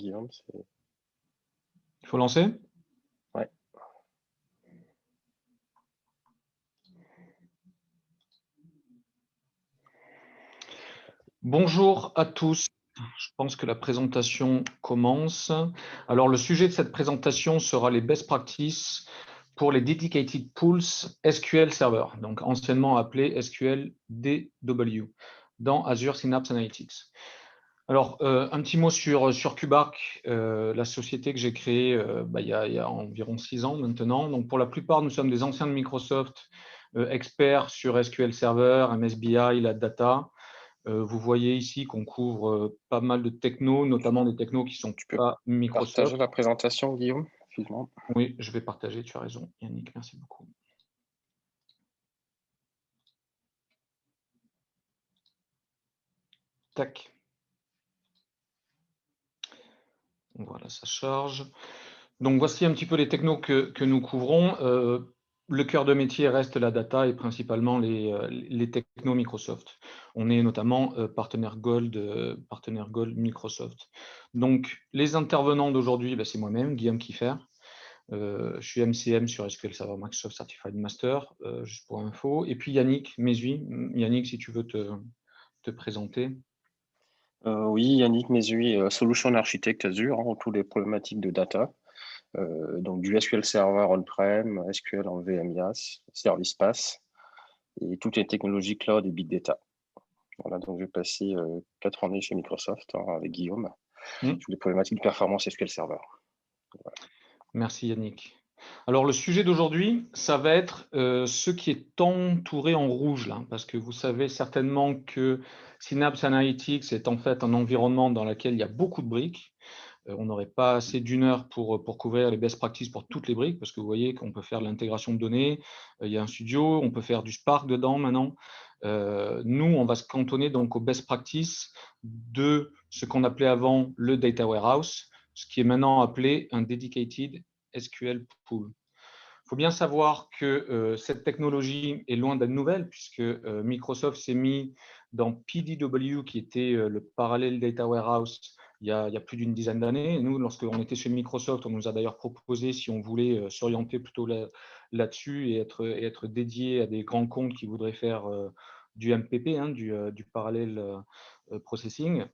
Guillaume. Il faut lancer? Ouais. Bonjour à tous. Je pense que la présentation commence. Alors, le sujet de cette présentation sera les best practices pour les Dedicated Pools SQL Server, donc anciennement appelé SQL DW, dans Azure Synapse Analytics. Alors, un petit mot sur QBark, la société que j'ai créée il y a environ 6 ans maintenant. Donc, pour la plupart, nous sommes des anciens de Microsoft, experts sur SQL Server, MSBI, la data. Vous voyez ici qu'on couvre pas mal de technos, notamment des technos qui ne sont pas Microsoft. Partager la présentation, Guillaume, excuse-moi. Oui, je vais partager, tu as raison, Yannick, merci beaucoup. Tac. Voilà, ça charge. Donc, voici un petit peu les technos que nous couvrons. Le cœur de métier reste la data et principalement les technos Microsoft. On est notamment partenaire Gold Microsoft. Donc, les intervenants d'aujourd'hui, c'est moi-même, Guillaume Kiffer. Je suis MCM sur SQL Server Microsoft Certified Master, juste pour info. Et puis Yannick Mézui. Yannick, si tu veux te présenter. Oui, Yannick Mézui, Solution Architect Azure, autour des problématiques de data. Donc du SQL Server on-prem, SQL en VMIAS, Service Pass, et toutes les technologies cloud et big data. Voilà, donc j'ai passé 4 années chez Microsoft avec Guillaume, sur les problématiques de performance SQL Server. Voilà. Merci Yannick. Alors le sujet d'aujourd'hui, ça va être ce qui est entouré en rouge, là, parce que vous savez certainement que Synapse Analytics est en fait un environnement dans lequel il y a beaucoup de briques. On n'aurait pas assez d'une heure pour couvrir les best practices pour toutes les briques, parce que vous voyez qu'on peut faire de l'intégration de données, il y a un studio, on peut faire du Spark dedans maintenant. Nous, on va se cantonner donc aux best practices de ce qu'on appelait avant le Data Warehouse, ce qui est maintenant appelé un Dedicated SQL Pool. Il faut bien savoir que cette technologie est loin d'être nouvelle, puisque Microsoft s'est mis dans PDW, qui était le parallèle Data Warehouse, il y a plus d'une dizaine d'années. Nous, lorsqu'on était chez Microsoft, on nous a d'ailleurs proposé, si on voulait s'orienter plutôt là-dessus et être dédié à des grands comptes qui voudraient faire du MPP, du parallèle processing,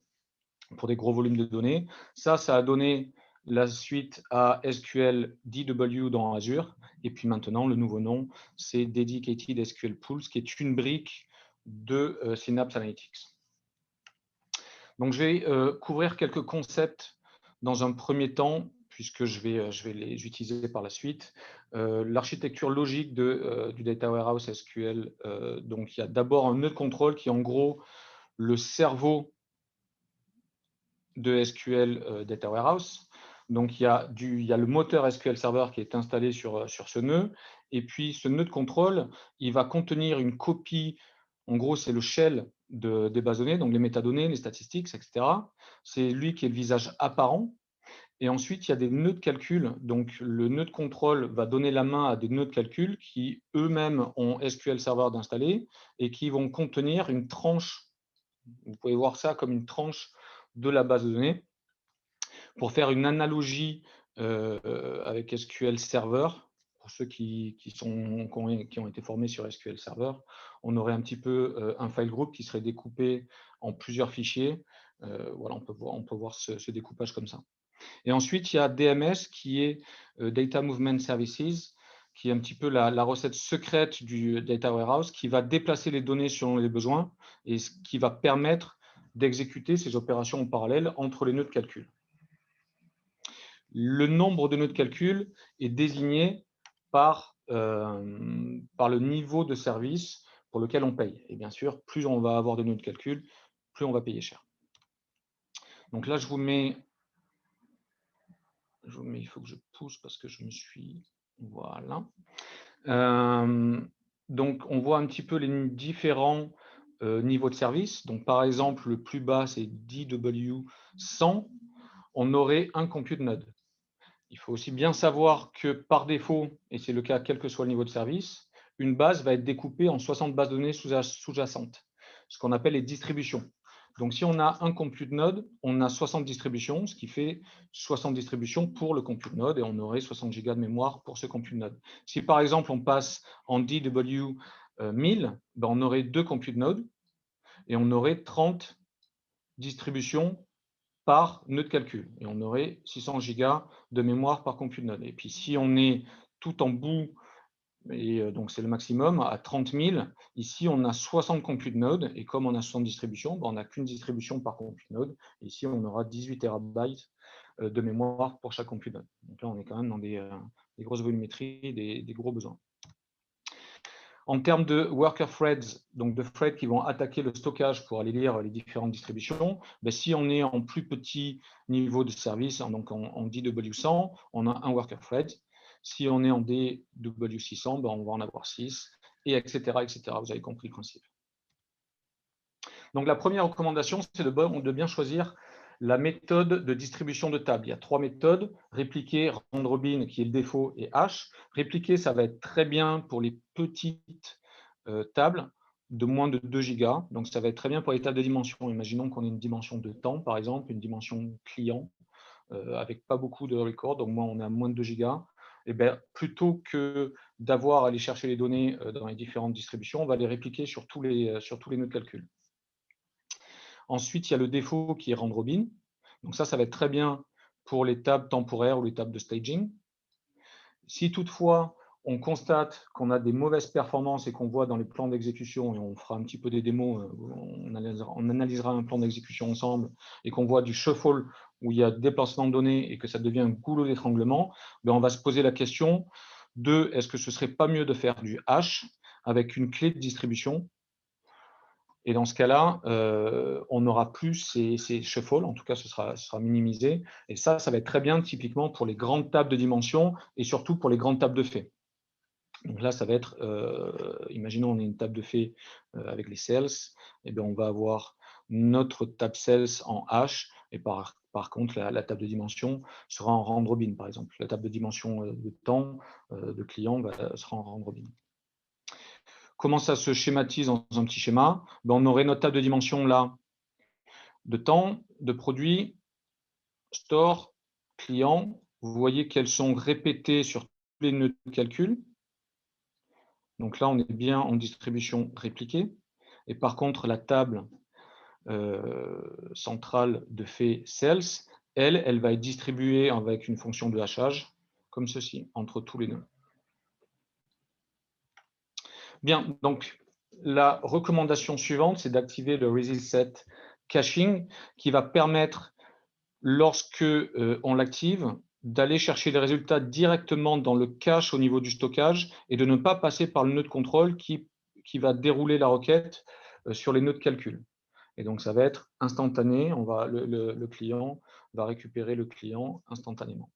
pour des gros volumes de données. Ça a donné la suite à SQL DW dans Azure. Et puis maintenant, le nouveau nom, c'est Dedicated SQL Pools, qui est une brique de Synapse Analytics. Donc, je vais couvrir quelques concepts dans un premier temps, puisque je vais les utiliser par la suite. L'architecture logique du Data Warehouse SQL, donc il y a d'abord un nœud de contrôle qui est en gros le cerveau de SQL Data Warehouse. Donc, il y a le moteur SQL Server qui est installé sur ce nœud. Et puis, ce nœud de contrôle, il va contenir une copie. En gros, c'est le shell des bases de données, donc les métadonnées, les statistiques, etc. C'est lui qui est le visage apparent. Et ensuite, il y a des nœuds de calcul. Donc, le nœud de contrôle va donner la main à des nœuds de calcul qui eux-mêmes ont SQL Server d'installer et qui vont contenir une tranche. Vous pouvez voir ça comme une tranche de la base de données. Pour faire une analogie avec SQL Server, pour ceux qui ont été formés sur SQL Server, on aurait un petit peu un file group qui serait découpé en plusieurs fichiers. Voilà, on peut voir ce découpage comme ça. Et ensuite, il y a DMS qui est Data Movement Services, qui est un petit peu la recette secrète du Data Warehouse, qui va déplacer les données selon les besoins et ce qui va permettre d'exécuter ces opérations en parallèle entre les nœuds de calcul. Le nombre de nœuds de calcul est désigné par le niveau de service pour lequel on paye. Et bien sûr, plus on va avoir de nœuds de calcul, plus on va payer cher. Donc là, je vous mets, il faut que je pousse parce que je me suis... Voilà. Donc, on voit un petit peu les différents niveaux de service. Donc, par exemple, le plus bas, c'est DW 100. On aurait un compute node. Il faut aussi bien savoir que par défaut, et c'est le cas quel que soit le niveau de service, une base va être découpée en 60 bases de données sous-jacentes, ce qu'on appelle les distributions. Donc, si on a un compute node, on a 60 distributions, ce qui fait 60 distributions pour le compute node, et on aurait 60 Go de mémoire pour ce compute node. Si par exemple, on passe en DW 1000, ben, on aurait 2 compute nodes, et on aurait 30 distributions par nœud de calcul, et on aurait 600 Go de mémoire par compute node. Et puis, si on est tout en bout, et donc c'est le maximum, à 30 000, ici on a 60 compute nodes, et comme on a 60 distributions, ben on n'a qu'une distribution par compute node. Ici on aura 18 TB de mémoire pour chaque compute node. Donc là on est quand même dans des grosses volumétries, des gros besoins. En termes de worker threads, donc de threads qui vont attaquer le stockage pour aller lire les différentes distributions, ben si on est en plus petit niveau de service, donc en DW100, on a un worker thread. Si on est en DW600, ben on va en avoir 6, et etc., etc. Vous avez compris le principe. Donc la première recommandation, c'est de bien choisir la méthode de distribution de table. Il y a 3 méthodes: répliquer, round robin, qui est le défaut, et hash. Répliquer, ça va être très bien pour les petites tables de moins de 2 Go. Donc ça va être très bien pour les tables de dimension. Imaginons qu'on ait une dimension de temps, par exemple, une dimension client, avec pas beaucoup de records, donc moi on est à moins de 2 Go. Et bien, plutôt que d'avoir à aller chercher les données dans les différentes distributions, on va les répliquer sur tous les nœuds de calcul. Ensuite, il y a le défaut qui est round robin. Donc ça va être très bien pour les tables temporaires ou les tables de staging. Si toutefois, on constate qu'on a des mauvaises performances et qu'on voit dans les plans d'exécution, et on fera un petit peu des démos, on analysera un plan d'exécution ensemble, et qu'on voit du shuffle où il y a déplacement de données et que ça devient un goulot d'étranglement, ben on va se poser la question de est-ce que ce ne serait pas mieux de faire du hash avec une clé de distribution. Et dans ce cas-là, on n'aura plus ces shuffles, en tout cas, ce sera minimisé. Et ça va être très bien typiquement pour les grandes tables de dimension et surtout pour les grandes tables de faits. Donc là, ça va être, imaginons on a une table de faits avec les cells, et bien on va avoir notre table cells en hash, et par contre, la table de dimension sera en round robin, par exemple. La table de dimension de temps de client sera en round robin. Comment ça se schématise dans un petit schéma? Ben, on aurait notre table de dimension là, de temps, de produit, store, client. Vous voyez qu'elles sont répétées sur tous les nœuds de calcul. Donc là, on est bien en distribution répliquée. Et par contre, la table centrale de fait cells, elle va être distribuée avec une fonction de hachage, comme ceci, entre tous les nœuds. Bien, donc la recommandation suivante, c'est d'activer le resist set caching, qui va permettre, lorsque on l'active, d'aller chercher les résultats directement dans le cache au niveau du stockage et de ne pas passer par le nœud de contrôle qui va dérouler la requête sur les nœuds de calcul. Et donc, ça va être instantané. Le client va récupérer le client instantanément.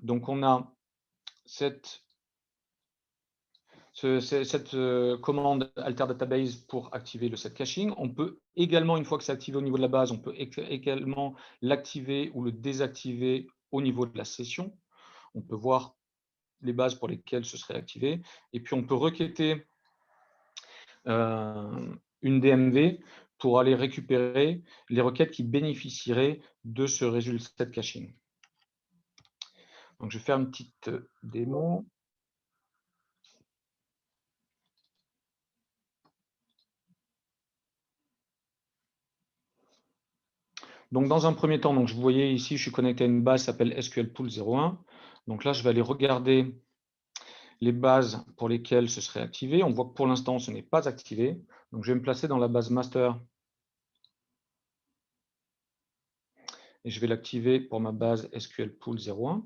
Donc, on a cette commande alter database pour activer le set caching. On peut également, une fois que c'est activé au niveau de la base, on peut également l'activer ou le désactiver au niveau de la session. On peut voir les bases pour lesquelles ce serait activé. Et puis, on peut requêter une DMV pour aller récupérer les requêtes qui bénéficieraient de ce résultat set caching. Donc, je vais faire une petite démo. Donc, dans un premier temps, donc, vous voyez ici, je suis connecté à une base qui s'appelle SQL Pool 01. Donc là, je vais aller regarder les bases pour lesquelles ce serait activé. On voit que pour l'instant, ce n'est pas activé. Donc, je vais me placer dans la base master et je vais l'activer pour ma base SQL Pool 01.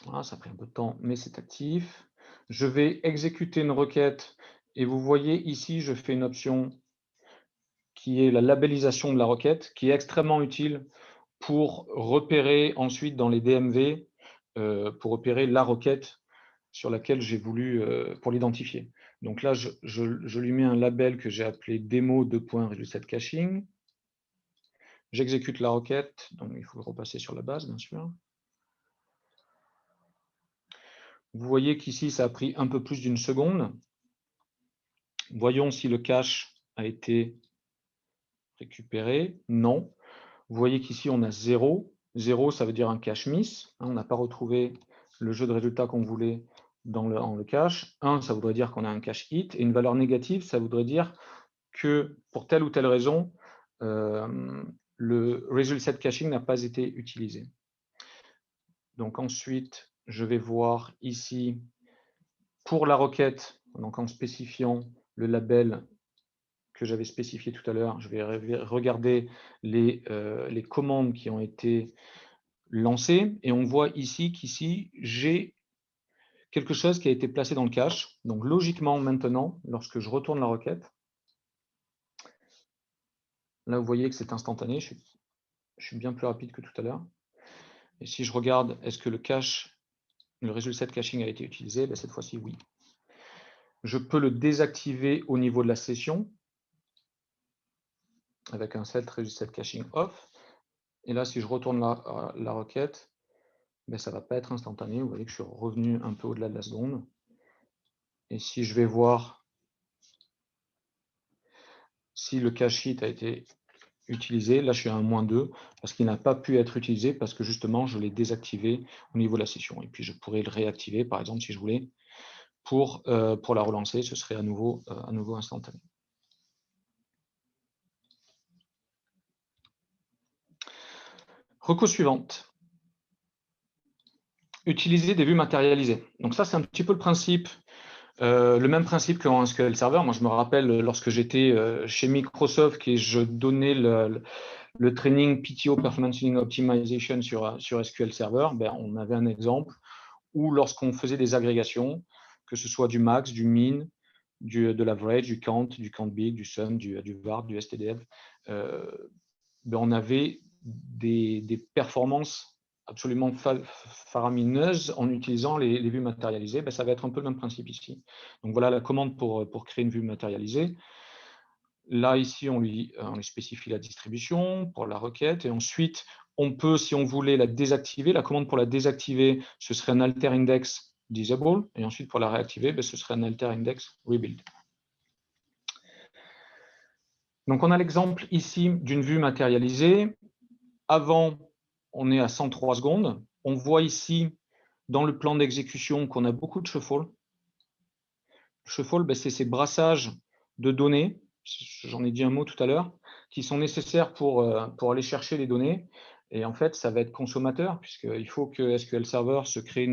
Voilà, ça a pris un peu de temps, mais c'est actif. Je vais exécuter une requête et vous voyez ici, je fais une option qui est la labellisation de la requête, qui est extrêmement utile pour repérer ensuite dans les DMV, pour repérer la requête sur laquelle j'ai voulu, pour l'identifier. Donc là, je lui mets un label que j'ai appelé démo2.reset-caching. J'exécute la requête, donc il faut repasser sur la base, bien sûr. Vous voyez qu'ici, ça a pris un peu plus d'une seconde. Voyons si le cache a été récupéré. Non. Vous voyez qu'ici, on a 0. 0, ça veut dire un cache miss. On n'a pas retrouvé le jeu de résultats qu'on voulait dans le cache. 1, ça voudrait dire qu'on a un cache hit. Et une valeur négative, ça voudrait dire que pour telle ou telle raison, le result set caching n'a pas été utilisé. Donc ensuite, je vais voir ici, pour la requête, donc en spécifiant le label que j'avais spécifié tout à l'heure, je vais regarder les commandes qui ont été lancées, et on voit ici qu'ici, j'ai quelque chose qui a été placé dans le cache. Donc logiquement, maintenant, lorsque je retourne la requête, là, vous voyez que c'est instantané, je suis bien plus rapide que tout à l'heure. Et si je regarde, est-ce que le result set caching a été utilisé? Cette fois-ci, oui. Je peux le désactiver au niveau de la session avec un set result set caching off. Et là, si je retourne la requête, ça ne va pas être instantané. Vous voyez que je suis revenu un peu au-delà de la seconde. Et si je vais voir si le cache hit a été utilisé, là je suis à un -2 parce qu'il n'a pas pu être utilisé parce que justement je l'ai désactivé au niveau de la session. Et puis je pourrais le réactiver, par exemple, si je voulais, pour la relancer, ce serait à nouveau instantané. Reco suivante. Utiliser des vues matérialisées. Donc ça, c'est un petit peu le principe, le même principe qu'en SQL Server. Moi, je me rappelle lorsque j'étais chez Microsoft et je donnais le training PTO, Performance Tuning Optimization sur SQL Server, on avait un exemple où lorsqu'on faisait des agrégations, que ce soit du max, du min, de l'average, du count big, du sum, du var, du stdf, on avait des performances absolument faramineuses en utilisant les vues matérialisées. Ça va être un peu le même principe ici. Donc voilà la commande pour créer une vue matérialisée. Là, ici, on lui spécifie la distribution pour la requête. Et ensuite, on peut, si on voulait la désactiver, la commande pour la désactiver, ce serait un alter index disable. Et ensuite, pour la réactiver, ce serait un alter index rebuild. Donc, on a l'exemple ici d'une vue matérialisée. Avant, on est à 103 secondes. On voit ici, dans le plan d'exécution, qu'on a beaucoup de shuffle. Le shuffle, c'est ces brassages de données, j'en ai dit un mot tout à l'heure, qui sont nécessaires pour aller chercher les données. Et en fait, ça va être consommateur, puisqu'il faut que SQL Server se crée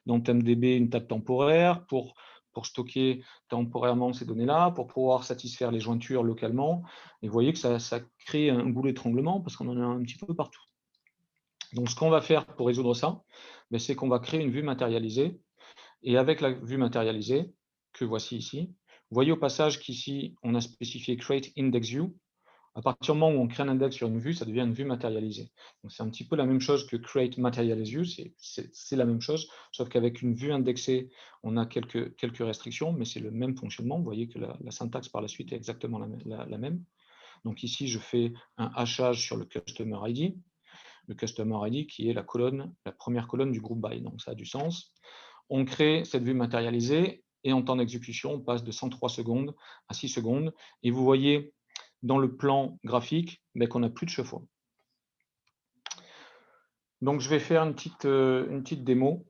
dans TempDB une table temporaire pour stocker temporairement ces données-là, pour pouvoir satisfaire les jointures localement. Et vous voyez que ça crée un goulot d'étranglement, parce qu'on en a un petit peu partout. Donc, ce qu'on va faire pour résoudre ça, c'est qu'on va créer une vue matérialisée. Et avec la vue matérialisée, que voici ici, vous voyez au passage qu'ici, on a spécifié create index view. À partir du moment où on crée un index sur une vue, ça devient une vue matérialisée. Donc, c'est un petit peu la même chose que create materialize view, c'est la même chose, sauf qu'avec une vue indexée, on a quelques restrictions, mais c'est le même fonctionnement. Vous voyez que la syntaxe par la suite est exactement la même. Donc ici, je fais un hachage sur le customer ID. Le customer ID qui est la première colonne du groupe by. Donc ça a du sens. On crée cette vue matérialisée et en temps d'exécution, on passe de 103 secondes à 6 secondes. Et vous voyez dans le plan graphique qu'on n'a plus de shuffle. Donc je vais faire une petite démo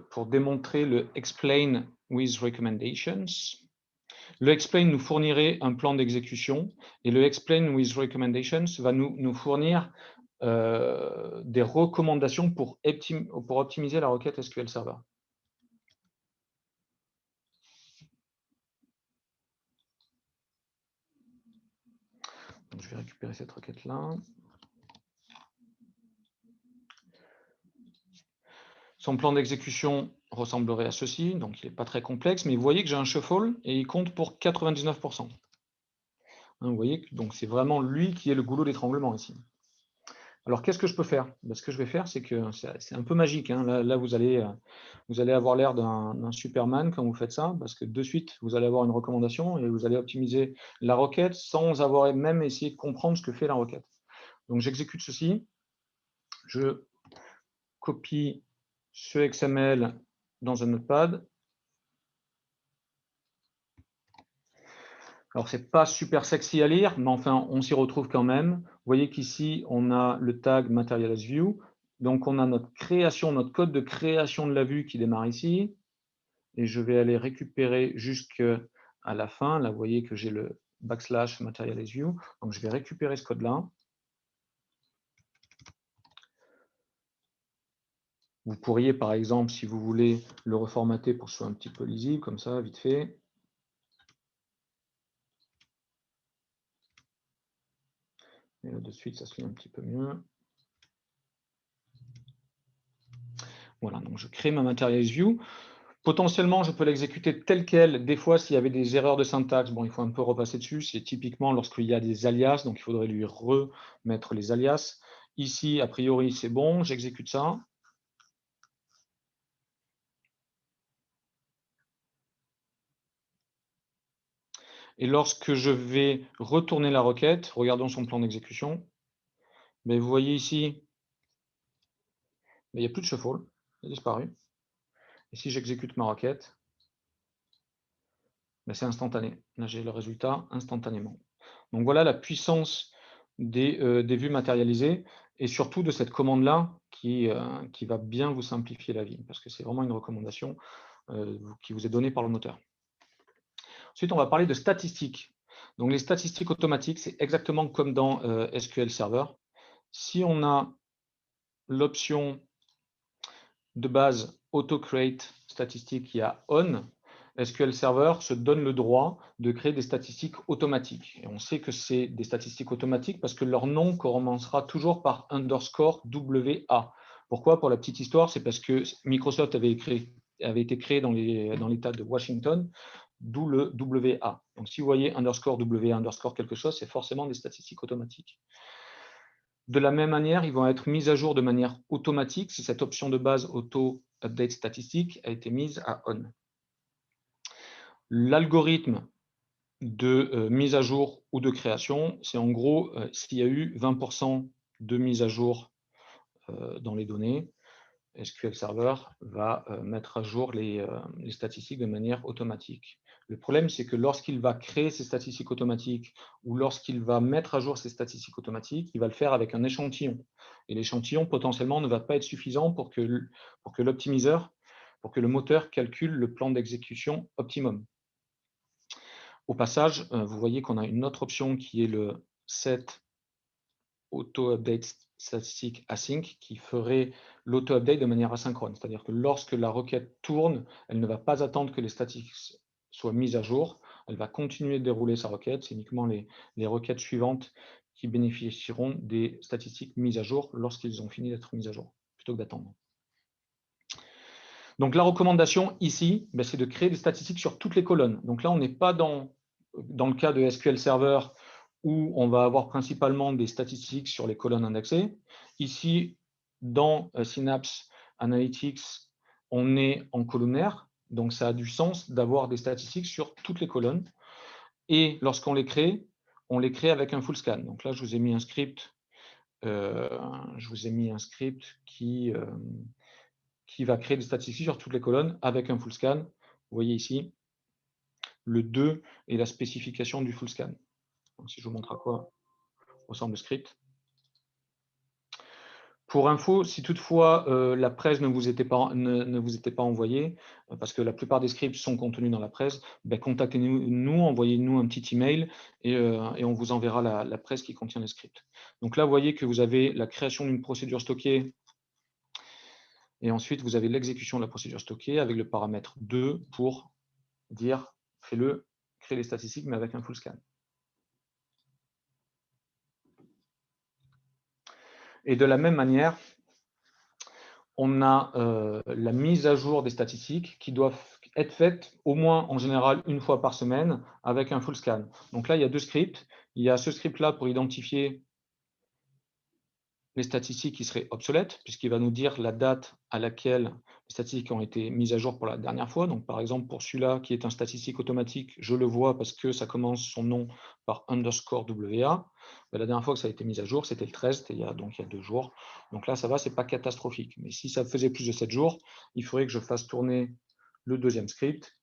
pour démontrer le explain with recommendations. Le explain nous fournirait un plan d'exécution et le explain with recommendations va nous fournir des recommandations pour optimiser la requête SQL Server. Donc, je vais récupérer cette requête-là. Son plan d'exécution ressemblerait à ceci, donc il n'est pas très complexe, mais vous voyez que j'ai un shuffle et il compte pour 99%. Vous voyez, donc c'est vraiment lui qui est le goulot d'étranglement ici. Alors, qu'est-ce que je peux faire? Ce que je vais faire, c'est que c'est un peu magique, hein. Là, vous allez avoir l'air d'un Superman quand vous faites ça, parce que de suite, vous allez avoir une recommandation et vous allez optimiser la requête sans avoir même essayé de comprendre ce que fait la requête. Donc, j'exécute ceci. Je copie ce XML dans un notepad. Alors, c'est pas super sexy à lire, mais enfin, on s'y retrouve quand même. Vous voyez qu'ici, on a le tag Material as View. Donc, on a notre création, notre code de création de la vue qui démarre ici. Et je vais aller récupérer jusqu'à la fin. Là, vous voyez que j'ai le / Material as View. Donc, je vais récupérer ce code-là. Vous pourriez, par exemple, si vous voulez, le reformater pour que ce soit un petit peu lisible, comme ça, vite fait. Et là, de suite, ça se lit un petit peu mieux. Voilà, donc je crée ma Material as View. Potentiellement, je peux l'exécuter tel quel. Des fois, s'il y avait des erreurs de syntaxe, bon, il faut un peu repasser dessus. C'est typiquement lorsqu'il y a des alias, donc il faudrait lui remettre les alias. Ici, a priori, c'est bon, j'exécute ça. Et lorsque je vais retourner la requête, regardons son plan d'exécution, mais vous voyez ici, il n'y a plus de shuffle, il a disparu. Et si j'exécute ma requête, c'est instantané. Là, j'ai le résultat instantanément. Donc voilà la puissance des vues matérialisées et surtout de cette commande-là qui va bien vous simplifier la vie, parce que c'est vraiment une recommandation qui vous est donnée par le moteur. Ensuite, on va parler de statistiques. Donc les statistiques automatiques, c'est exactement comme dans SQL Server. Si on a l'option de base auto-create statistique qui a on, SQL Server se donne le droit de créer des statistiques automatiques. Et on sait que c'est des statistiques automatiques parce que leur nom commencera toujours par _WA. Pourquoi? Pour la petite histoire, c'est parce que Microsoft avait été créé dans l'État de Washington, d'où le WA. Donc si vous voyez _WA quelque chose, c'est forcément des statistiques automatiques. De la même manière, ils vont être mis à jour de manière automatique si cette option de base auto update statistique a été mise à on. L'algorithme de mise à jour ou de création, c'est en gros s'il y a eu 20% de mise à jour dans les données, SQL Server va mettre à jour les statistiques de manière automatique. Le problème, c'est que lorsqu'il va créer ces statistiques automatiques ou lorsqu'il va mettre à jour ces statistiques automatiques, il va le faire avec un échantillon. Et l'échantillon, potentiellement, ne va pas être suffisant pour que l'optimiseur, pour que le moteur calcule le plan d'exécution optimum. Au passage, vous voyez qu'on a une autre option qui est le set auto-update statistique async qui ferait l'auto-update de manière asynchrone. C'est-à-dire que lorsque la requête tourne, elle ne va pas attendre que les statistiques soient mises à jour. Elle va continuer de dérouler sa requête. C'est uniquement les requêtes suivantes qui bénéficieront des statistiques mises à jour lorsqu'ils ont fini d'être mises à jour, plutôt que d'attendre. Donc la recommandation ici, c'est de créer des statistiques sur toutes les colonnes. Donc là, on n'est pas dans le cas de SQL Server où on va avoir principalement des statistiques sur les colonnes indexées. Ici, dans Synapse Analytics, on est en colonnaire, donc ça a du sens d'avoir des statistiques sur toutes les colonnes. Et lorsqu'on les crée, on les crée avec un full scan. Donc là, je vous ai mis un script, qui va créer des statistiques sur toutes les colonnes avec un full scan. Vous voyez ici le 2 et la spécification du full scan. Donc, si je vous montre à quoi ressemble le script. Pour info, si toutefois la presse ne vous était pas envoyée, parce que la plupart des scripts sont contenus dans la presse, contactez-nous, envoyez-nous un petit email et on vous enverra la presse qui contient les scripts. Donc là, vous voyez que vous avez la création d'une procédure stockée et ensuite vous avez l'exécution de la procédure stockée avec le paramètre 2 pour dire fais-le, crée les statistiques mais avec un full scan. Et de la même manière, on a la mise à jour des statistiques qui doivent être faites au moins en général une fois par semaine avec un full scan. Donc là, il y a deux scripts. Il y a ce script-là pour identifier les statistiques qui seraient obsolètes, puisqu'il va nous dire la date à laquelle les statistiques ont été mises à jour pour la dernière fois. Donc, par exemple, pour celui-là qui est un statistique automatique, je le vois parce que ça commence son nom par _WA. La dernière fois que ça a été mis à jour, c'était le 13, il y a 2 jours. Donc là, ça va, ce n'est pas catastrophique. Mais si ça faisait plus de 7 jours, il faudrait que je fasse tourner le deuxième script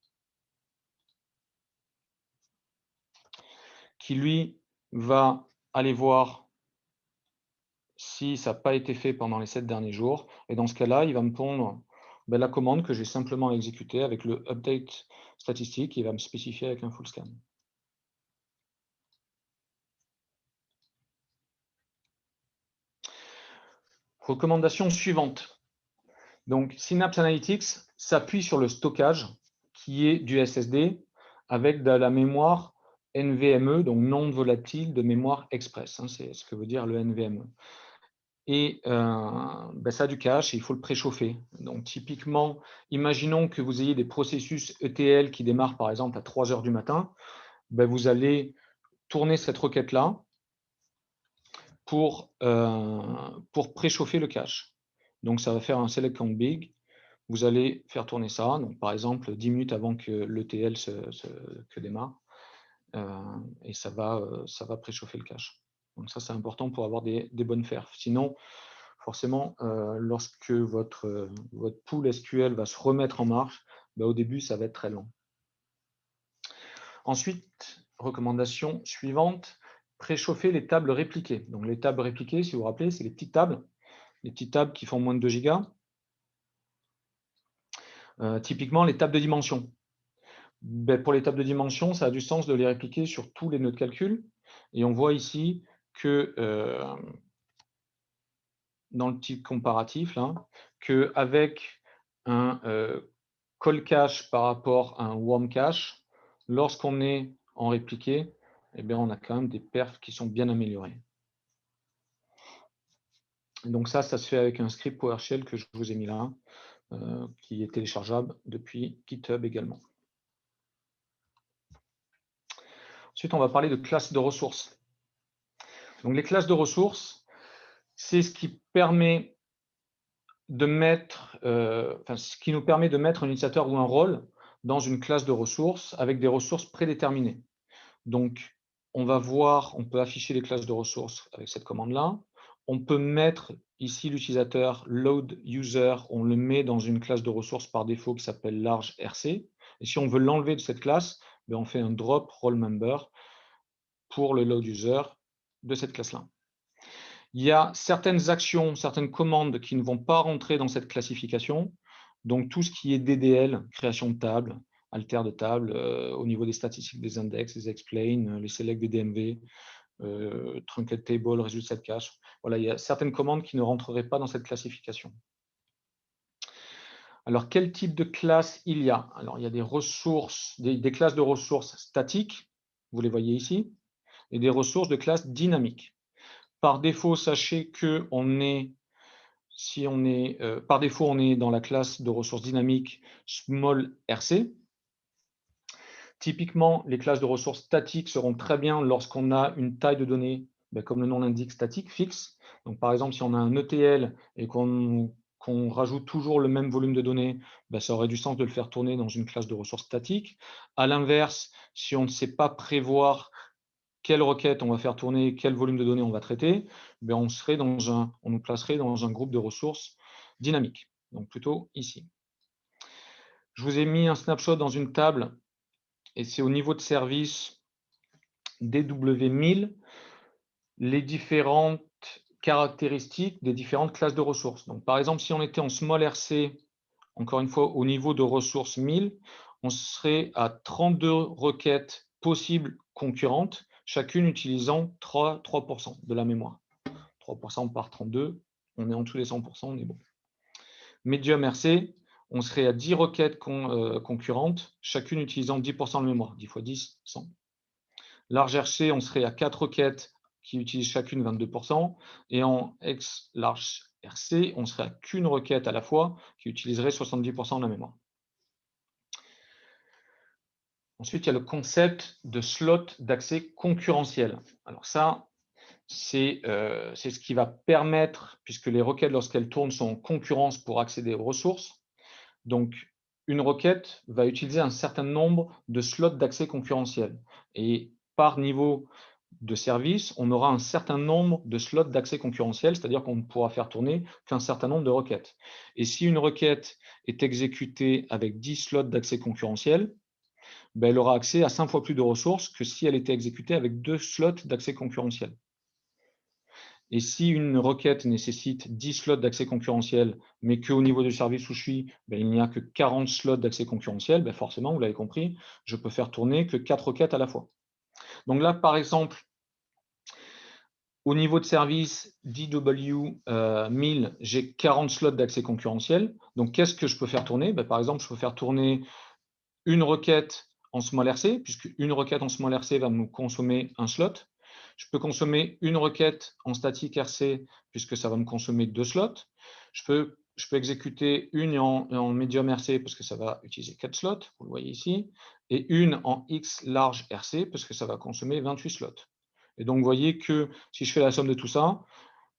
qui, lui, va aller voir si ça n'a pas été fait pendant les 7 derniers jours. Et dans ce cas-là, il va me pondre la commande que j'ai simplement exécutée avec le update statistique. Il va me spécifier avec un full scan. Recommandation suivante. Donc, Synapse Analytics s'appuie sur le stockage qui est du SSD avec de la mémoire NVMe, donc non volatile de mémoire express. C'est ce que veut dire le NVMe. Et ça a du cache et il faut le préchauffer. Donc typiquement, imaginons que vous ayez des processus ETL qui démarrent par exemple à 3 heures du matin. Vous allez tourner cette requête-là pour préchauffer le cache. Donc ça va faire un select count big. Vous allez faire tourner ça, donc par exemple 10 minutes avant que l'ETL que démarre. Et ça va préchauffer le cache. Donc ça, c'est important pour avoir des bonnes perfs. Sinon, forcément, lorsque votre pool SQL va se remettre en marche, au début, ça va être très lent. Ensuite, recommandation suivante, préchauffer les tables répliquées. Donc les tables répliquées, si vous vous rappelez, c'est les petites tables qui font moins de 2 gigas. Typiquement, les tables de dimension. Pour les tables de dimension, ça a du sens de les répliquer sur tous les nœuds de calcul. Et on voit ici que dans le type comparatif, qu'avec un call cache par rapport à un warm cache, lorsqu'on est en répliqué, on a quand même des perfs qui sont bien améliorés. Donc ça se fait avec un script PowerShell que je vous ai mis là, qui est téléchargeable depuis GitHub également. Ensuite, on va parler de classes de ressources. Donc les classes de ressources, c'est ce qui permet de mettre, ce qui nous permet de mettre un utilisateur ou un rôle dans une classe de ressources avec des ressources prédéterminées. Donc, on va voir, on peut afficher les classes de ressources avec cette commande-là. On peut mettre ici l'utilisateur load user, on le met dans une classe de ressources par défaut qui s'appelle large RC. Et si on veut l'enlever de cette classe, on fait un drop role member pour le load user de cette classe-là. Il y a certaines actions, certaines commandes qui ne vont pas rentrer dans cette classification. Donc, tout ce qui est DDL, création de table, alter de table, au niveau des statistiques des index, des explain, les select des DMV, truncate table, résultat de cache. Voilà, il y a certaines commandes qui ne rentreraient pas dans cette classification. Alors, quel type de classe il y a? Alors, il y a des ressources, des classes de ressources statiques, vous les voyez ici, et des ressources de classe dynamique. Par défaut, sachez que par défaut, on est dans la classe de ressources dynamiques small RC. Typiquement, les classes de ressources statiques seront très bien lorsqu'on a une taille de données, comme le nom l'indique, statique, fixe. Donc, par exemple, si on a un ETL et qu'on rajoute toujours le même volume de données, ça aurait du sens de le faire tourner dans une classe de ressources statique. À l'inverse, si on ne sait pas prévoir quelle requête on va faire tourner, quel volume de données on va traiter, on nous placerait dans un groupe de ressources dynamiques, donc plutôt ici. Je vous ai mis un snapshot dans une table, et c'est au niveau de service DW1000, les différentes caractéristiques des différentes classes de ressources. Donc, par exemple, si on était en small RC, encore une fois, au niveau de ressources 1000, on serait à 32 requêtes possibles concurrentes, chacune utilisant 3% de la mémoire. 3% par 32, on est en dessous des 100%, on est bon. Medium RC, on serait à 10 requêtes concurrentes, chacune utilisant 10% de mémoire. 10 x 10, 100. Large RC, on serait à 4 requêtes qui utilisent chacune 22%. Et en X large RC, on serait à qu'une requête à la fois qui utiliserait 70% de la mémoire. Ensuite, il y a le concept de slot d'accès concurrentiel. Alors ça, c'est ce qui va permettre, puisque les requêtes, lorsqu'elles tournent, sont en concurrence pour accéder aux ressources. Donc, une requête va utiliser un certain nombre de slots d'accès concurrentiels. Et par niveau de service, on aura un certain nombre de slots d'accès concurrentiels, c'est-à-dire qu'on ne pourra faire tourner qu'un certain nombre de requêtes. Et si une requête est exécutée avec 10 slots d'accès concurrentiels, ben, elle aura accès à 5 fois plus de ressources que si elle était exécutée avec 2 slots d'accès concurrentiels. Et si une requête nécessite 10 slots d'accès concurrentiel, mais qu'au niveau du service où je suis, ben, il n'y a que 40 slots d'accès concurrentiel, ben forcément, vous l'avez compris, je peux faire tourner que 4 requêtes à la fois. Donc là, par exemple, au niveau de service DW 1000, j'ai 40 slots d'accès concurrentiel. Donc, qu'est-ce que je peux faire tourner? Ben, par exemple, je peux faire tourner une requête en small RC, puisque une requête en small RC va me consommer un slot. Je peux consommer une requête en statique RC, puisque ça va me consommer 2 slots. Je peux exécuter une en medium RC, parce que ça va utiliser 4 slots, vous le voyez ici, et une en X large RC, parce que ça va consommer 28 slots. Et donc, vous voyez que si je fais la somme de tout ça,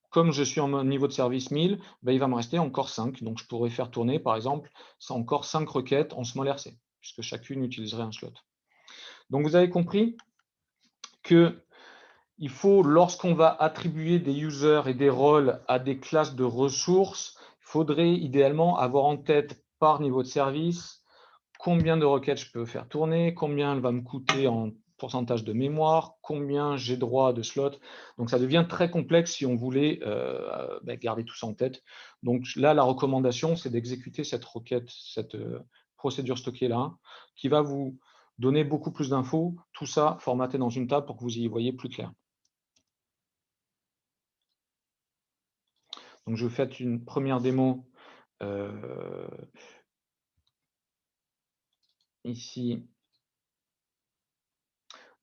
comme je suis en niveau de service 1000, ben, il va me rester encore 5. Donc, je pourrais faire tourner, par exemple, encore 5 requêtes en small RC, puisque chacune utiliserait un slot. Donc, vous avez compris qu'il faut, lorsqu'on va attribuer des users et des rôles à des classes de ressources, il faudrait idéalement avoir en tête par niveau de service combien de requêtes je peux faire tourner, combien elle va me coûter en pourcentage de mémoire, combien j'ai droit de slots. Donc, ça devient très complexe si on voulait garder tout ça en tête. Donc là, la recommandation, c'est d'exécuter cette requête, cette procédure stockée-là, qui va vous donner beaucoup plus d'infos, tout ça formaté dans une table pour que vous y voyez plus clair. Donc, je fais une première démo ici.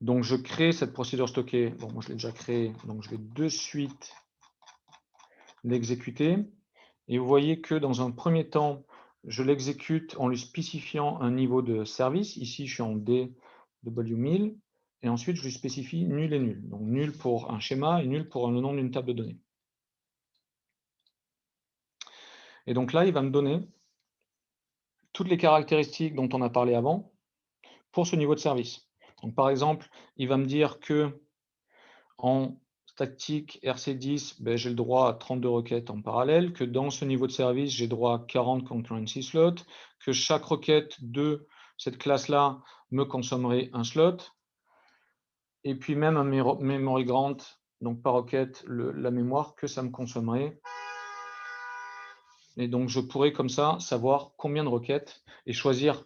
Donc, je crée cette procédure stockée. Bon, moi, je l'ai déjà créée, donc je vais de suite l'exécuter. Et vous voyez que dans un premier temps, je l'exécute en lui spécifiant un niveau de service. Ici, je suis en DW1000. Et ensuite, je lui spécifie nul et nul. Donc, nul pour un schéma et nul pour le nom d'une table de données. Et donc là, il va me donner toutes les caractéristiques dont on a parlé avant pour ce niveau de service. Donc, par exemple, il va me dire que en statique RC10, ben, j'ai le droit à 32 requêtes en parallèle, que dans ce niveau de service, j'ai droit à 40 concurrency slots, que chaque requête de cette classe-là me consommerait un slot, et puis même un memory grant, donc par requête, la mémoire que ça me consommerait. Et donc, je pourrais comme ça savoir combien de requêtes et choisir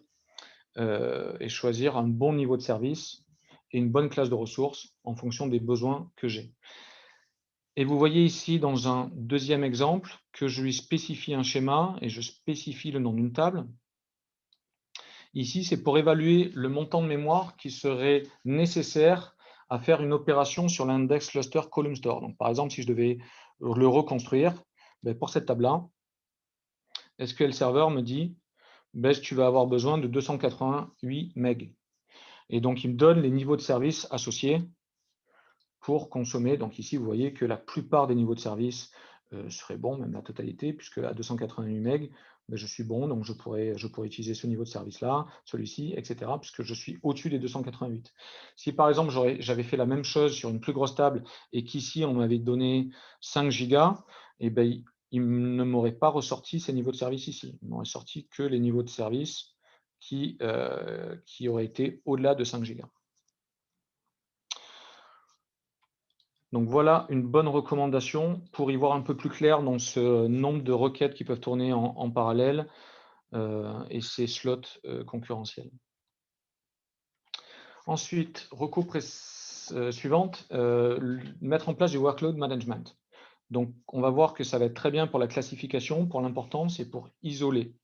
un bon niveau de service et une bonne classe de ressources en fonction des besoins que j'ai. Et vous voyez ici, dans un deuxième exemple, que je lui spécifie un schéma et je spécifie le nom d'une table. Ici, c'est pour évaluer le montant de mémoire qui serait nécessaire à faire une opération sur l'index cluster column store. Donc, par exemple, si je devais le reconstruire, pour cette table-là, SQL Server me dit tu vas avoir besoin de 288 MB. Et donc, il me donne les niveaux de service associés pour consommer. Donc ici, vous voyez que la plupart des niveaux de service seraient bons, même la totalité, puisque à 288 MB, je suis bon, donc je pourrais utiliser ce niveau de service-là, celui-ci, etc., puisque je suis au-dessus des 288. Si par exemple, j'avais fait la même chose sur une plus grosse table et qu'ici, on m'avait donné 5 gigas, et ben, il ne m'aurait pas ressorti ces niveaux de service ici. Il m'aurait sorti que les niveaux de service qui auraient été au-delà de 5 gigas. Donc voilà une bonne recommandation pour y voir un peu plus clair dans ce nombre de requêtes qui peuvent tourner en parallèle et ces slots concurrentiels. Ensuite, recours suivante, mettre en place du workload management. Donc on va voir que ça va être très bien pour la classification, pour l'importance et pour isoler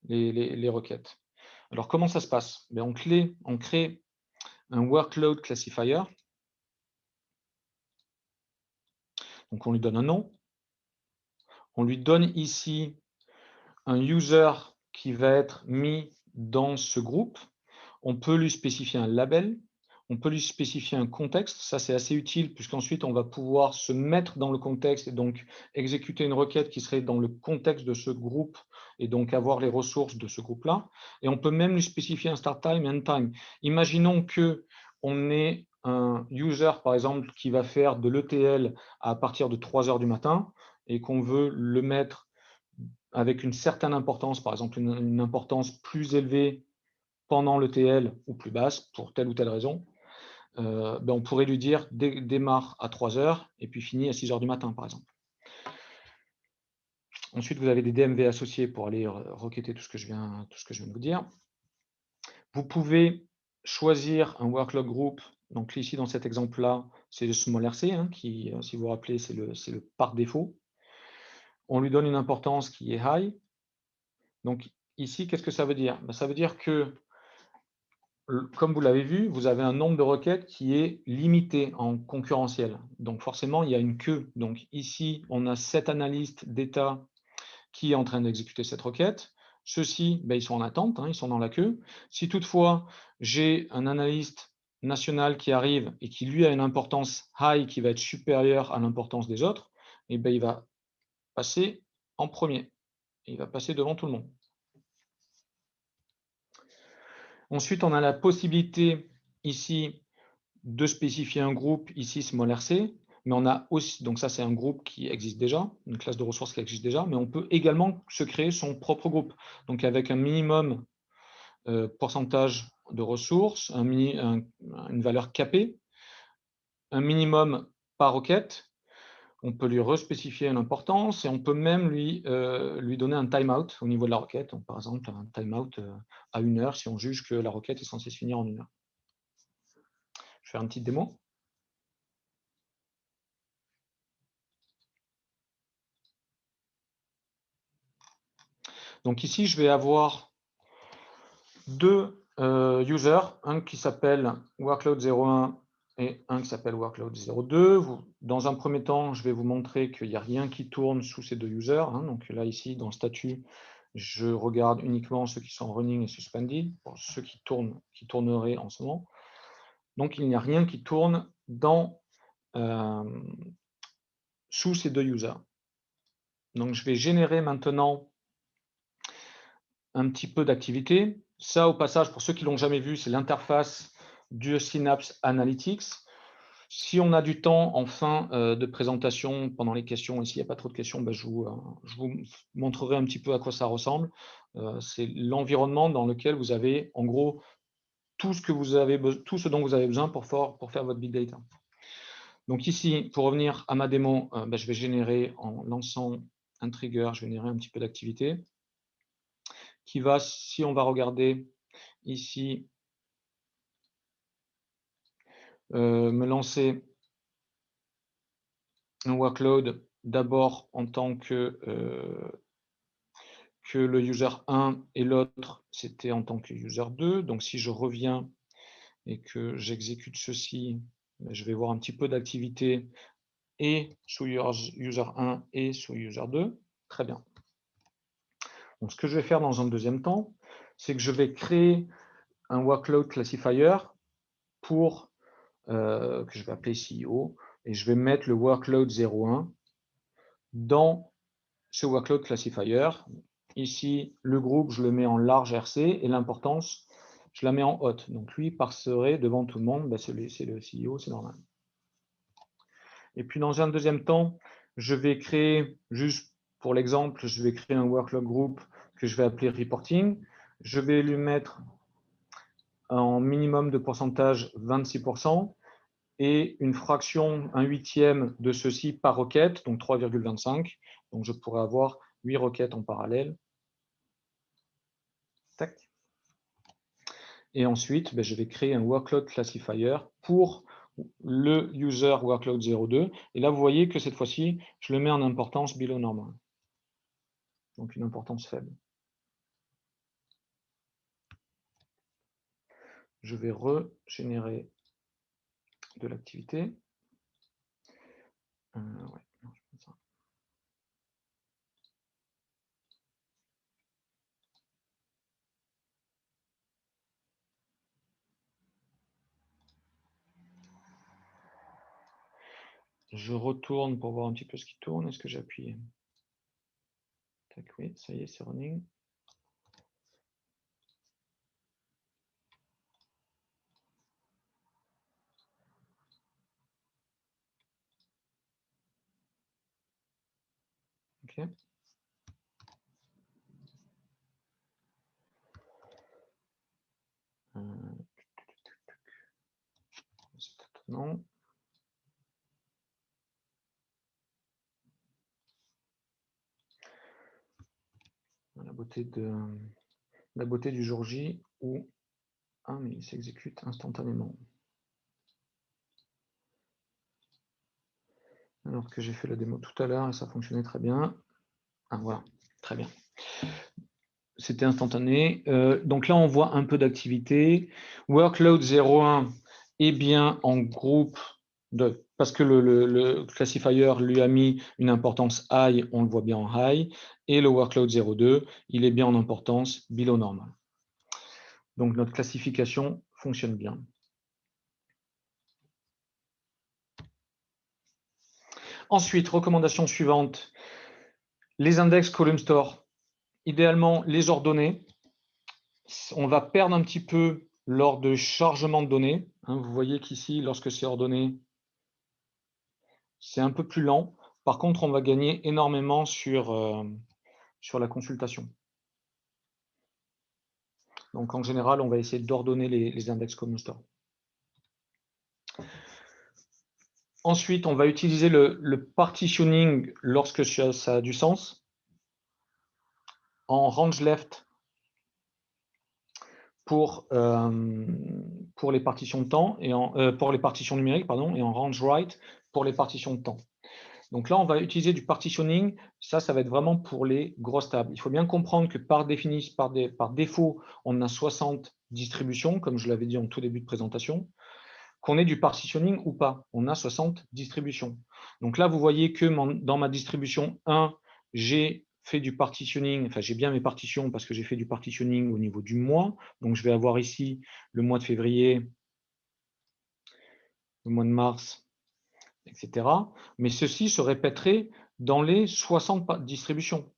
les requêtes. Alors comment ça se passe? On crée un workload classifier. Donc on lui donne un nom. On lui donne ici un user qui va être mis dans ce groupe. On peut lui spécifier un label. On peut lui spécifier un contexte. Ça, c'est assez utile puisqu'ensuite, on va pouvoir se mettre dans le contexte et donc exécuter une requête qui serait dans le contexte de ce groupe et donc avoir les ressources de ce groupe-là. Et on peut même lui spécifier un start time et un end time. Imaginons qu'on ait un user, par exemple, qui va faire de l'ETL à partir de 3 heures du matin et qu'on veut le mettre avec une certaine importance, par exemple une importance plus élevée pendant l'ETL ou plus basse pour telle ou telle raison. On pourrait lui dire démarre à 3 heures et puis finit à 6 heures du matin, par exemple. Ensuite, vous avez des DMV associés pour aller requêter tout ce que je viens de vous dire. Vous pouvez choisir un workload group. Donc ici, dans cet exemple-là, c'est le small RC, hein, qui, si vous vous rappelez, c'est le par défaut. On lui donne une importance qui est high. Donc ici, qu'est-ce que ça veut dire? Ça veut dire que, comme vous l'avez vu, vous avez un nombre de requêtes qui est limité en concurrentiel. Donc forcément, il y a une queue. Donc ici, on a 7 analystes d'état qui est en train d'exécuter cette requête. Ceux-ci, ils sont en attente, hein, ils sont dans la queue. Si toutefois, j'ai un analyste national qui arrive et qui, lui, a une importance high qui va être supérieure à l'importance des autres, il va passer en premier. Il va passer devant tout le monde. Ensuite, on a la possibilité ici de spécifier un groupe, ici small rc, mais on a aussi, donc ça c'est un groupe qui existe déjà, une classe de ressources qui existe déjà, mais on peut également se créer son propre groupe, donc avec un minimum pourcentage de ressources, une valeur capée, un minimum par requête, on peut lui respécifier une importance et on peut même lui donner un timeout au niveau de la requête, donc par exemple un timeout à 1 heure si on juge que la requête est censée se finir en 1 heure. Je vais faire une petite démo. Donc ici, je vais avoir 2 users, un qui s'appelle workload 01 et un qui s'appelle workload 02. Dans un premier temps, je vais vous montrer qu'il n'y a rien qui tourne sous ces 2 users. Hein. Donc là, ici, dans statut, je regarde uniquement ceux qui sont running et suspended, pour ceux qui tourneraient en ce moment. Donc il n'y a rien qui tourne sous ces 2 users. Donc je vais générer maintenant un petit peu d'activité. Ça, au passage, pour ceux qui ne l'ont jamais vu, c'est l'interface du Synapse Analytics. Si on a du temps en fin de présentation, pendant les questions, et s'il n'y a pas trop de questions, je vous montrerai un petit peu à quoi ça ressemble. C'est l'environnement dans lequel vous avez, en gros, tout ce dont vous avez besoin pour faire votre big data. Donc ici, pour revenir à ma démo, je vais générer, en lançant un trigger, je vais générer un petit peu d'activité qui va, si on va regarder ici, me lancer un workload d'abord en tant que le user 1 et l'autre, c'était en tant que user 2. Donc si je reviens et que j'exécute ceci, je vais voir un petit peu d'activité et sous user 1 et sous user 2. Très bien. Donc ce que je vais faire dans un deuxième temps, c'est que je vais créer un workload classifier pour que je vais appeler CEO et je vais mettre le workload 01 dans ce workload classifier. Ici, le groupe, je le mets en large RC et l'importance, je la mets en haute. Donc lui passerait devant tout le monde, c'est le CEO, c'est normal. Et puis dans un deuxième temps, je vais créer, juste pour l'exemple, je vais créer un workload group que je vais appeler reporting. Je vais lui mettre en minimum de pourcentage 26% et une fraction, un huitième de ceci par requête, donc 3,25. Donc je pourrais avoir 8 requêtes en parallèle. Tac. Et ensuite, je vais créer un workload classifier pour le user workload 02. Et là, vous voyez que cette fois-ci, je le mets en importance below normal. Donc une importance faible. Je vais régénérer de l'activité. Ouais, non, je pense ça. Je retourne pour voir un petit peu ce qui tourne. Est-ce que j'ai appuyé? Tac, oui, ça y est, c'est running. OK. Non. La beauté du jour J où mais il s'exécute instantanément. Alors que j'ai fait la démo tout à l'heure et ça fonctionnait très bien. Ah voilà, très bien. C'était instantané. Donc là, on voit un peu d'activité. Workload 01 est bien en groupe parce que le classifier lui a mis une importance high, on le voit bien en high. Et le workload 02, il est bien en importance below normal. Donc notre classification fonctionne bien. Ensuite, recommandation suivante, les index column store. Idéalement, les ordonnées. On va perdre un petit peu lors de chargement de données. Vous voyez qu'ici, lorsque c'est ordonné, c'est un peu plus lent. Par contre, on va gagner énormément sur la consultation. Donc, en général, on va essayer d'ordonner les index column store. Ensuite, on va utiliser le partitioning lorsque ça a du sens. En range left pour les partitions de temps et pour les partitions numériques, pardon, et en range right pour les partitions de temps. Donc là, on va utiliser du partitioning. Ça va être vraiment pour les grosses tables. Il faut bien comprendre que par défaut, on a 60 distributions, comme je l'avais dit en tout début de présentation. Qu'on ait du partitioning ou pas, on a 60 distributions. Donc là, vous voyez que dans ma distribution 1, j'ai fait du partitioning, enfin j'ai bien mes partitions parce que j'ai fait du partitioning au niveau du mois. Donc je vais avoir ici le mois de février, le mois de mars, etc. Mais ceci se répéterait dans les 60 distributions.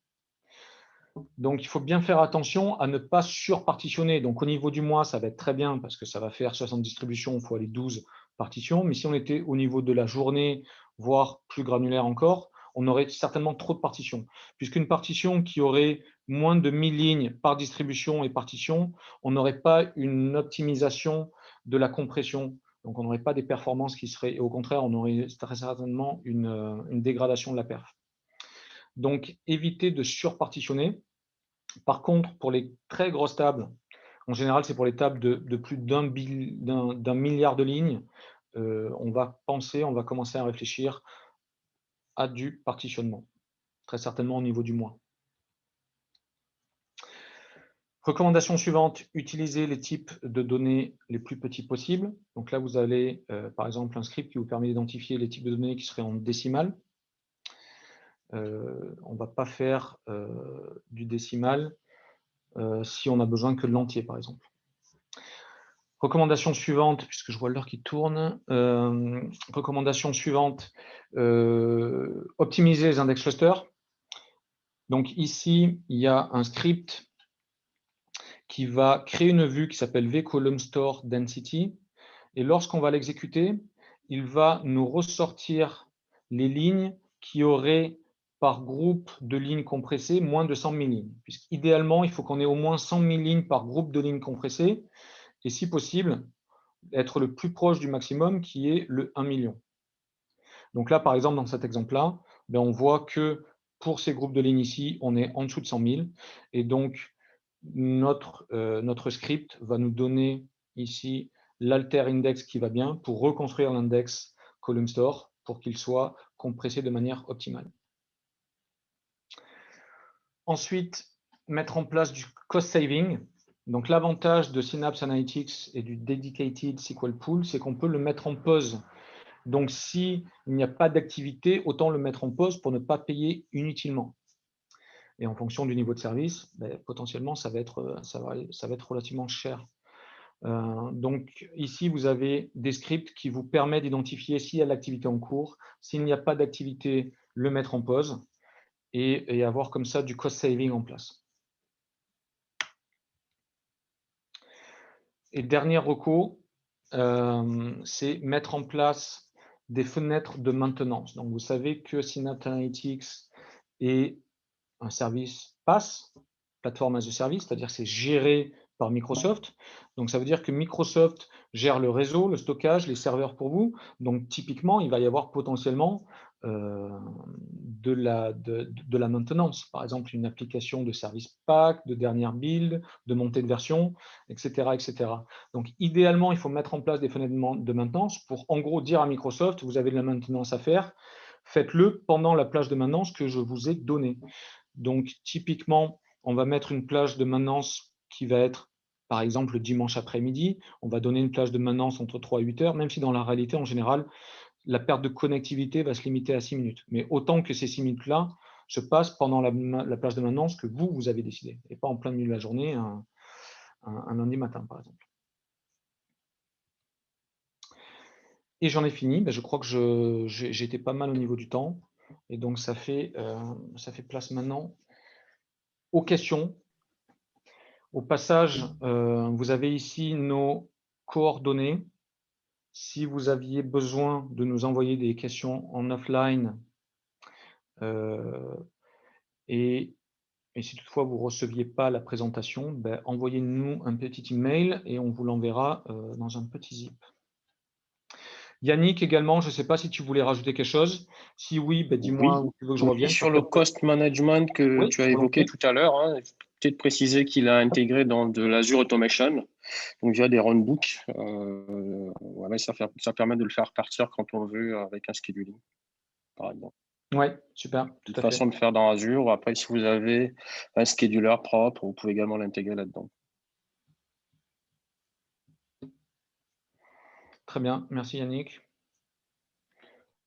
Donc, il faut bien faire attention à ne pas surpartitionner. Donc, au niveau du mois, ça va être très bien parce que ça va faire 60 distributions fois les 12 partitions. Mais si on était au niveau de la journée, voire plus granulaire encore, on aurait certainement trop de partitions. Puisqu'une partition qui aurait moins de 1000 lignes par distribution et partition, on n'aurait pas une optimisation de la compression. Donc, on n'aurait pas des performances qui seraient… Au contraire, on aurait très certainement une dégradation de la perf. Donc, évitez de surpartitionner. Par contre, pour les très grosses tables, en général, c'est pour les tables de plus d'un milliard de lignes, on va commencer à réfléchir à du partitionnement, très certainement au niveau du mois. Recommandation suivante, utilisez les types de données les plus petits possibles. Donc là, vous avez par exemple un script qui vous permet d'identifier les types de données qui seraient en décimale. On ne va pas faire du décimal si on a besoin que de l'entier, par exemple. Recommandation suivante, puisque je vois l'heure qui tourne. Recommandation suivante, optimiser les index clusters. Donc ici, il y a un script qui va créer une vue qui s'appelle vColumnStoreDensity. Et lorsqu'on va l'exécuter, il va nous ressortir les lignes qui auraient par groupe de lignes compressées moins de 100 000 lignes. Puisqu'idéalement, il faut qu'on ait au moins 100 000 lignes par groupe de lignes compressées. Et si possible, être le plus proche du maximum qui est le 1 million. Donc là, par exemple, dans cet exemple-là, on voit que pour ces groupes de lignes ici, on est en dessous de 100 000. Et donc, notre script va nous donner ici l'alter index qui va bien pour reconstruire l'index column store pour qu'il soit compressé de manière optimale. Ensuite, mettre en place du cost saving. Donc, l'avantage de Synapse Analytics et du Dedicated SQL Pool, c'est qu'on peut le mettre en pause. Donc, s'il n'y a pas d'activité, autant le mettre en pause pour ne pas payer inutilement. Et en fonction du niveau de service, potentiellement, ça va être relativement cher Donc ici, vous avez des scripts qui vous permettent d'identifier s'il y a de l'activité en cours, s'il n'y a pas d'activité, le mettre en pause et avoir comme ça du cost saving en place. Et dernier recours, c'est mettre en place des fenêtres de maintenance. Donc vous savez que Synapse Analytics est un service PaaS, plateforme as a service, c'est-à-dire que c'est géré par Microsoft. Donc ça veut dire que Microsoft gère le réseau, le stockage, les serveurs pour vous. Donc typiquement, il va y avoir potentiellement de la maintenance. Par exemple, une application de service pack, de dernière build, de montée de version, etc., etc. Donc idéalement, il faut mettre en place des fenêtres de maintenance pour en gros dire à Microsoft, vous avez de la maintenance à faire, faites-le pendant la plage de maintenance que je vous ai donnée. Donc, typiquement, on va mettre une plage de maintenance qui va être, par exemple, le dimanche après-midi. On va donner une plage de maintenance entre 3 et 8 heures, même si dans la réalité, en général, la perte de connectivité va se limiter à 6 minutes. Mais autant que ces 6 minutes-là se passent pendant la plage de maintenance que vous avez décidé, et pas en plein milieu de la journée, un lundi matin, par exemple. Et j'en ai fini. Je crois que j'étais pas mal au niveau du temps. Et donc, ça fait place maintenant aux questions. Au passage, vous avez ici nos coordonnées. Si vous aviez besoin de nous envoyer des questions en offline et si toutefois vous ne receviez pas la présentation, envoyez-nous un petit email et on vous l'enverra dans un petit zip. Yannick également, je ne sais pas si tu voulais rajouter quelque chose. Si oui, dis-moi où tu veux que je revienne. Sur le cost management que tu as évoqué tout à l'heure, peut-être préciser qu'il a intégré dans de l'Azure Automation, donc via des runbooks. Voilà, ça permet de le faire partir quand on veut avec un scheduling, par exemple. Oui, super. Toute façon de faire dans Azure. Après, si vous avez un scheduler propre, vous pouvez également l'intégrer là-dedans. Très bien, merci Yannick.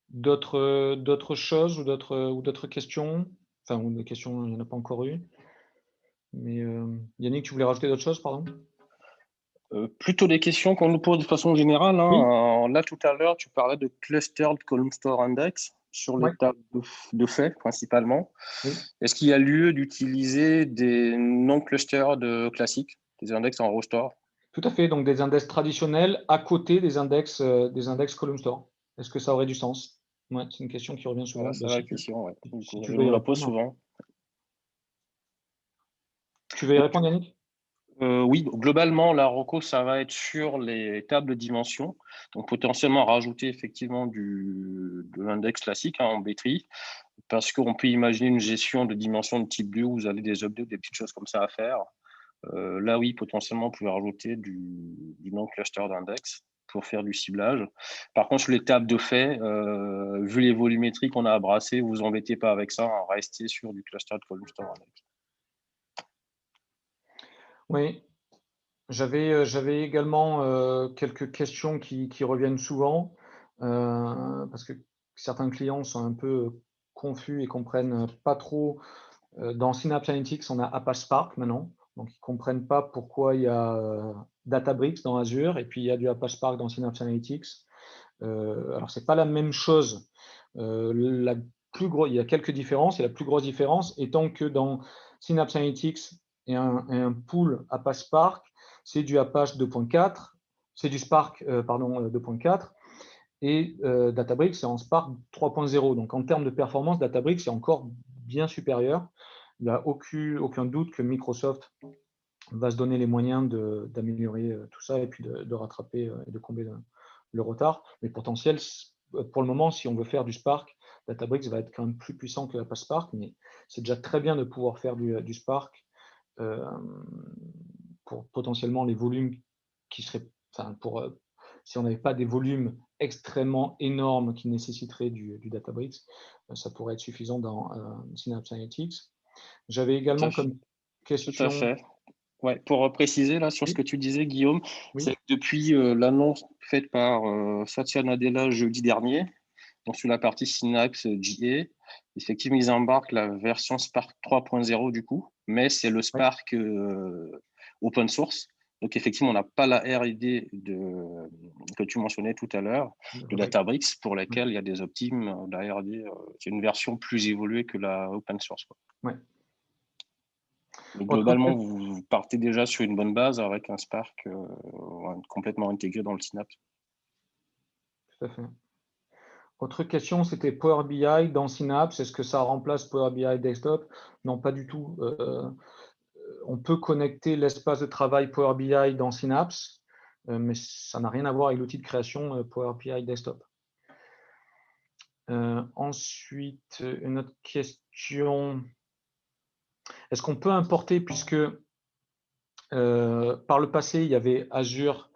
D'autres choses ou d'autres questions? Enfin, ou des questions, il n'y en a pas encore eu. Mais Yannick, tu voulais rajouter d'autres choses, pardon? Plutôt des questions qu'on nous pose de façon générale. Oui. Là, tout à l'heure, tu parlais de Clustered Column Store Index sur les tables de fait, principalement. Oui. Est-ce qu'il y a lieu d'utiliser des non-clustered classiques, des index en row store? Tout à fait, donc des index traditionnels à côté des index Column Store. Est-ce que ça aurait du sens? Ouais, c'est une question qui revient souvent. Voilà, c'est la question, ouais. Si je nous la pose souvent. Tu veux y répondre, Yannick? Oui, globalement, la reco, ça va être sur les tables de dimensions. Donc, potentiellement rajouter effectivement de l'index classique en B-tree, parce qu'on peut imaginer une gestion de dimensions de type 2 où vous avez des updates, des petites choses comme ça à faire. Là, oui, potentiellement, vous pouvez rajouter du non-cluster d'index pour faire du ciblage. Par contre, sur les tables de fait, vu les volumétries qu'on a à brasser, vous embêtez pas avec ça, restez sur du cluster de column store index. Oui, j'avais également quelques questions qui reviennent souvent parce que certains clients sont un peu confus et comprennent pas trop. Dans Synapse Analytics, on a Apache Spark maintenant, donc ils ne comprennent pas pourquoi il y a Databricks dans Azure et puis il y a du Apache Spark dans Synapse Analytics. Alors, ce n'est pas la même chose. Il y a quelques différences et la plus grosse différence étant que dans Synapse Analytics et un pool Apache Spark, c'est du Apache 2.4, c'est du Spark 2.4 et Databricks, c'est en Spark 3.0. Donc, en termes de performance, Databricks est encore bien supérieur. Il n'y a aucun doute que Microsoft va se donner les moyens d'améliorer tout ça et puis de rattraper et de combler le retard. Mais potentiel, pour le moment, si on veut faire du Spark, Databricks va être quand même plus puissant que Apache Spark, mais c'est déjà très bien de pouvoir faire du Spark pour potentiellement les volumes qui seraient, si on n'avait pas des volumes extrêmement énormes qui nécessiteraient du Databricks, ça pourrait être suffisant dans Synapse Analytics. J'avais également comme question... Tout à fait. Ouais, pour préciser là sur ce que tu disais, Guillaume, c'est que depuis l'annonce faite par Satya Nadella jeudi dernier, donc sur la partie Synapse GA, effectivement, ils embarquent la version Spark 3.0 du coup, mais c'est le Spark open source. Donc effectivement, on n'a pas la R&D que tu mentionnais tout à l'heure, de Databricks, pour laquelle il y a des optimes, la R&D, c'est une version plus évoluée que la open source, quoi. Ouais. Mais globalement, vous partez déjà sur une bonne base avec un Spark complètement intégré dans le Synapse. Tout à fait. Autre question, c'était Power BI dans Synapse. Est-ce que ça remplace Power BI Desktop? Non, pas du tout. On peut connecter l'espace de travail Power BI dans Synapse, mais ça n'a rien à voir avec l'outil de création Power BI Desktop. Ensuite, une autre question. Est-ce qu'on peut importer, puisque par le passé, il y avait Azure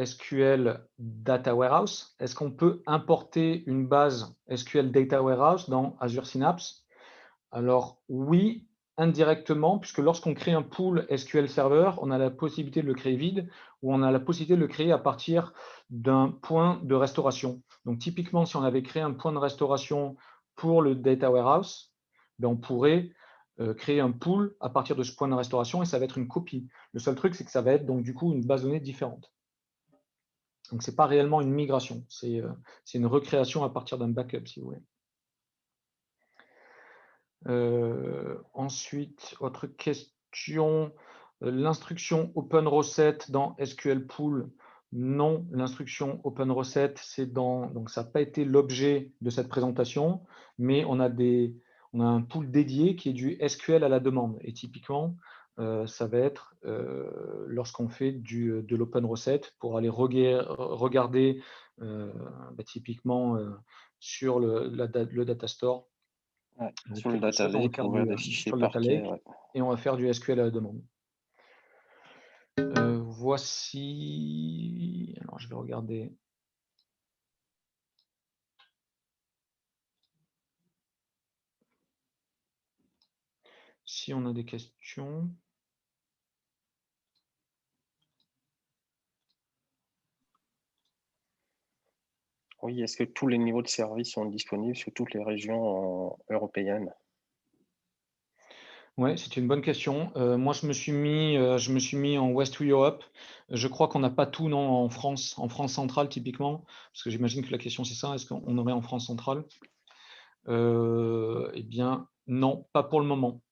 SQL Data Warehouse, est-ce qu'on peut importer une base SQL Data Warehouse dans Azure Synapse? Alors oui, indirectement, puisque lorsqu'on crée un pool SQL Server, on a la possibilité de le créer vide ou on a la possibilité de le créer à partir d'un point de restauration. Donc typiquement, si on avait créé un point de restauration pour le Data Warehouse, ben on pourrait créer un pool à partir de ce point de restauration et ça va être une copie. Le seul truc, c'est que ça va être donc du coup une base de données différente. Donc, ce n'est pas réellement une migration, c'est une recréation à partir d'un backup, si vous voulez. Ensuite, autre question, l'instruction Open Reset dans SQL Pool, non, l'instruction Open Reset, donc ça n'a pas été l'objet de cette présentation, mais on a un pool dédié qui est du SQL à la demande. Et typiquement, ça va être lorsqu'on fait de l'open reset pour aller regarder typiquement sur le data store. Sur le data lake, ouvrir des fichiers parquets. Et on va faire du SQL à la demande. Voici, alors je vais regarder. Si on a des questions. Oui, est-ce que tous les niveaux de service sont disponibles sur toutes les régions européennes? Oui, c'est une bonne question. Moi, je me suis mis en West Europe. Je crois qu'on n'a pas tout non, en France centrale typiquement, parce que j'imagine que la question c'est ça, est-ce qu'on aurait en France centrale? Eh bien, non, pas pour le moment.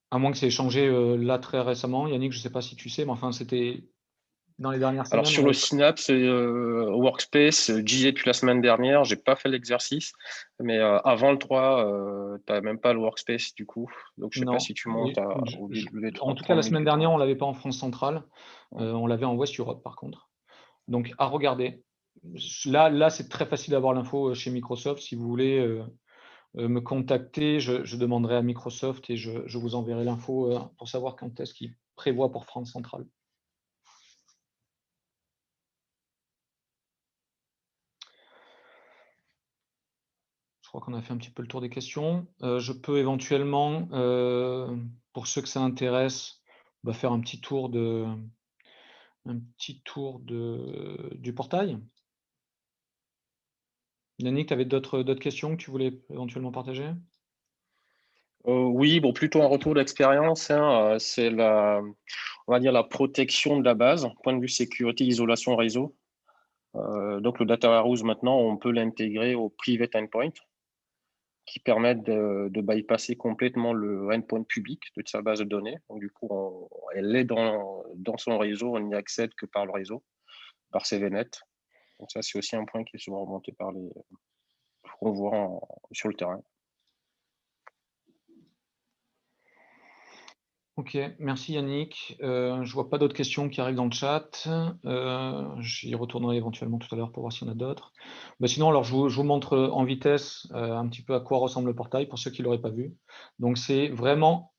À moins que ça ait changé là très récemment. Yannick, je ne sais pas si tu sais, mais enfin, c'était dans les dernières semaines. Alors sur le Synapse Workspace, j'y ai depuis la semaine dernière, j'ai pas fait l'exercice, mais avant le 3, tu n'as même pas le Workspace du coup. Donc je sais pas si tu montes au V3. En tout cas, la semaine dernière, on ne l'avait pas en France centrale. On l'avait en West Europe par contre. Donc à regarder. Là c'est très facile d'avoir l'info chez Microsoft. Si vous voulez me contacter, je demanderai à Microsoft et je vous enverrai l'info pour savoir quand est-ce qu'ils prévoient pour France centrale. Je crois qu'on a fait un petit peu le tour des questions. Je peux éventuellement, pour ceux que ça intéresse, faire un petit tour du portail. Yannick, tu avais d'autres questions que tu voulais éventuellement partager? Oui, bon, plutôt un retour d'expérience. C'est on va dire la protection de la base, point de vue sécurité, isolation réseau. Donc le data warehouse maintenant, on peut l'intégrer au private endpoint, qui permettent de bypasser complètement le endpoint public de sa base de données. Donc, du coup, elle est dans son réseau, on n'y accède que par le réseau, par CVNet. Donc ça, c'est aussi un point qui est souvent remonté par qu'on voit sur le terrain. Ok, merci Yannick. Je ne vois pas d'autres questions qui arrivent dans le chat. J'y retournerai éventuellement tout à l'heure pour voir s'il y en a d'autres. Sinon, alors, je vous montre en vitesse un petit peu à quoi ressemble le portail pour ceux qui ne l'auraient pas vu. Donc, c'est vraiment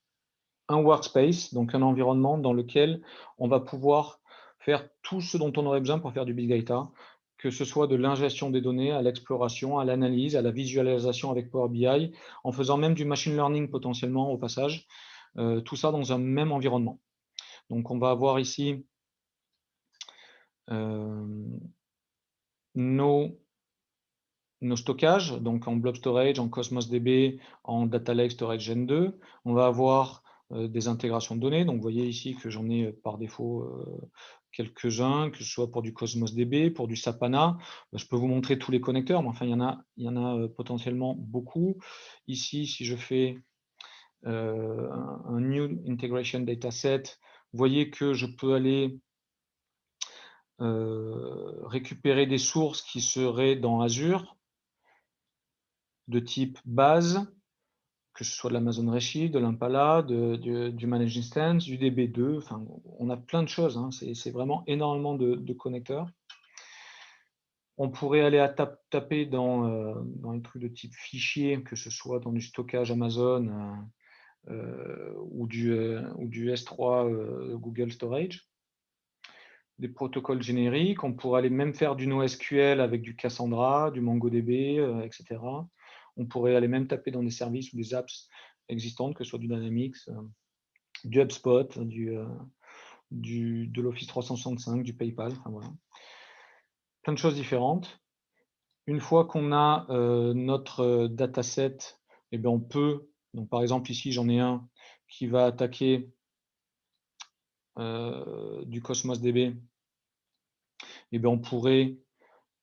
un workspace, donc un environnement dans lequel on va pouvoir faire tout ce dont on aurait besoin pour faire du big data, que ce soit de l'ingestion des données, à l'exploration, à l'analyse, à la visualisation avec Power BI, en faisant même du machine learning potentiellement au passage. Tout ça dans un même environnement. Donc, on va avoir ici nos stockages, donc en blob storage, en Cosmos DB, en data lake storage Gen 2. On va avoir des intégrations de données. Donc, vous voyez ici que j'en ai par défaut quelques-uns, que ce soit pour du Cosmos DB, pour du Sapana. Je peux vous montrer tous les connecteurs, mais enfin, il y en a potentiellement beaucoup. Ici, si je fais un New Integration Dataset, vous voyez que je peux aller récupérer des sources qui seraient dans Azure, de type base, que ce soit de l'Amazon Redshift, de l'Impala, du Managed Instance, du DB2, enfin, on a plein de choses, hein. C'est vraiment énormément de connecteurs. On pourrait aller taper dans les trucs de type fichier, que ce soit dans du stockage Amazon ou du S3 Google Storage. Des protocoles génériques, on pourrait aller même faire du NoSQL avec du Cassandra, du MongoDB, etc. On pourrait aller même taper dans des services ou des apps existantes, que ce soit du Dynamics, du HubSpot, de l'Office 365, du PayPal, enfin voilà. Plein de choses différentes. Une fois qu'on a notre dataset, eh bien on peut, donc par exemple ici j'en ai un qui va attaquer du Cosmos DB, eh bien on pourrait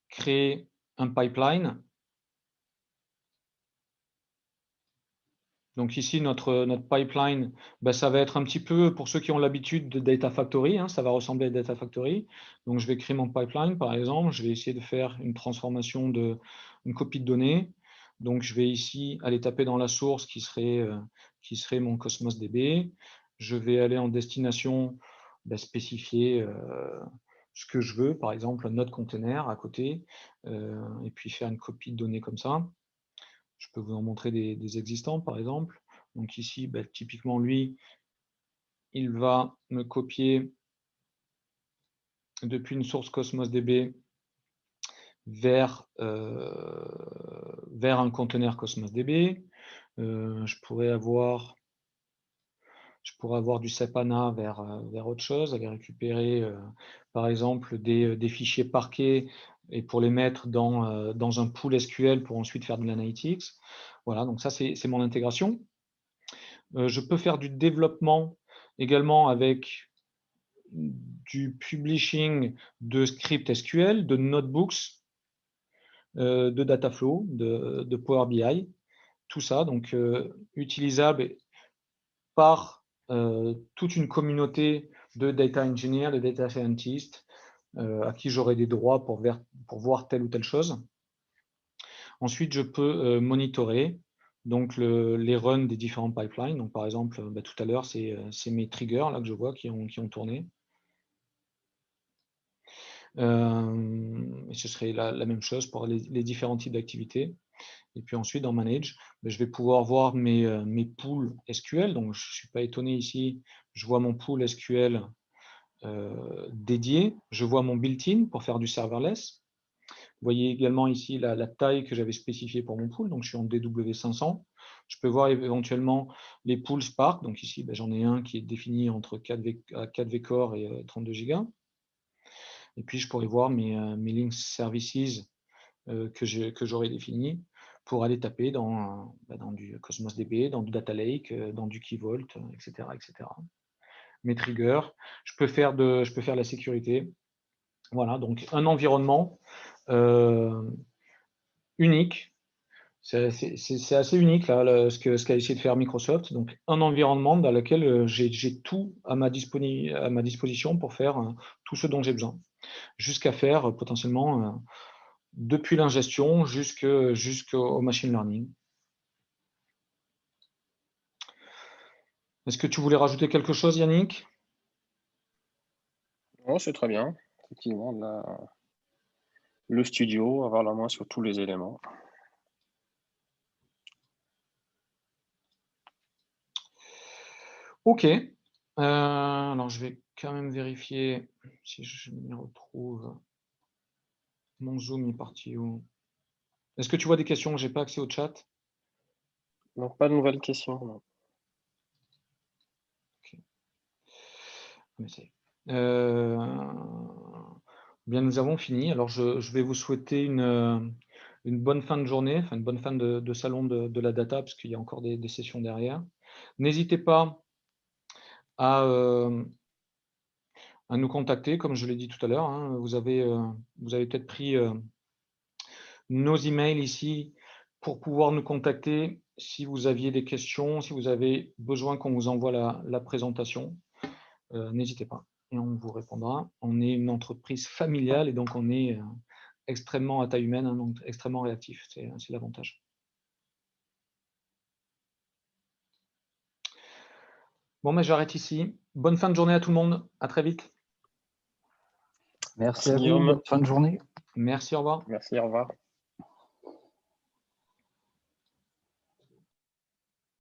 créer un pipeline. Donc ici, notre pipeline, ça va être un petit peu, pour ceux qui ont l'habitude de Data Factory, hein, ça va ressembler à Data Factory. Donc je vais créer mon pipeline, par exemple, je vais essayer de faire une transformation une copie de données. Donc je vais ici aller taper dans la source qui serait mon Cosmos DB. Je vais aller en destination, spécifier ce que je veux, par exemple un autre container à côté, et puis faire une copie de données comme ça. Je peux vous en montrer des existants, par exemple. Donc ici, typiquement, lui, il va me copier depuis une source Cosmos DB vers un conteneur Cosmos DB. Je pourrais avoir du Sapana vers autre chose, aller récupérer, par exemple, des fichiers Parquet et pour les mettre dans un pool SQL pour ensuite faire de l'analytics. Voilà, donc ça, c'est mon intégration. Je peux faire du développement également avec du publishing de scripts SQL, de notebooks, de Dataflow, de Power BI, tout ça, donc utilisable par toute une communauté de data engineers, de data scientists, à qui j'aurai des droits pour voir telle ou telle chose. Ensuite, je peux monitorer donc les runs des différents pipelines. Donc, par exemple, tout à l'heure, c'est mes triggers là, que je vois qui ont tourné. Et ce serait la même chose pour les différents types d'activités. Et puis ensuite, dans Manage, je vais pouvoir voir mes pools SQL. Donc, je ne suis pas étonné ici. Je vois mon pool SQL dédié. Je vois mon built-in pour faire du serverless. Vous voyez également ici la taille que j'avais spécifiée pour mon pool. Donc, je suis en DW500. Je peux voir éventuellement les pools Spark. Donc ici, j'en ai un qui est défini entre 4V Core et 32 Go. Et puis, je pourrais voir mes link services que j'aurais définis pour aller taper dans du Cosmos DB, dans du Data Lake, dans du Key Vault, etc., etc. Mes triggers. Je peux faire la sécurité. Voilà, donc un environnement unique. C'est assez unique là, ce qu'a essayé de faire Microsoft. Donc un environnement dans lequel j'ai tout à ma disposition pour faire tout ce dont j'ai besoin, jusqu'à faire potentiellement depuis l'ingestion jusqu'au machine learning. Est-ce que tu voulais rajouter quelque chose, Yannick? Non, c'est très bien. Effectivement, on a le studio, avoir la main sur tous les éléments. Ok. Alors, je vais quand même vérifier si je m'y retrouve. Mon Zoom est parti où? Est-ce que tu vois des questions? Je n'ai pas accès au chat. Non, pas de nouvelles questions. Non. Bien, nous avons fini. Alors, je vais vous souhaiter une bonne fin de journée, enfin une bonne fin de salon de la data, parce qu'il y a encore des sessions derrière. N'hésitez pas à nous contacter, comme je l'ai dit tout à l'heure. Hein. Vous avez peut-être pris nos emails ici pour pouvoir nous contacter si vous aviez des questions, si vous avez besoin qu'on vous envoie la présentation. N'hésitez pas et on vous répondra. On est une entreprise familiale et donc on est extrêmement à taille humaine, hein, donc extrêmement réactif. C'est l'avantage. Bon, mais j'arrête ici. Bonne fin de journée à tout le monde. À très vite. Merci à vous. Bonne fin de journée. Merci, au revoir. Merci, au revoir.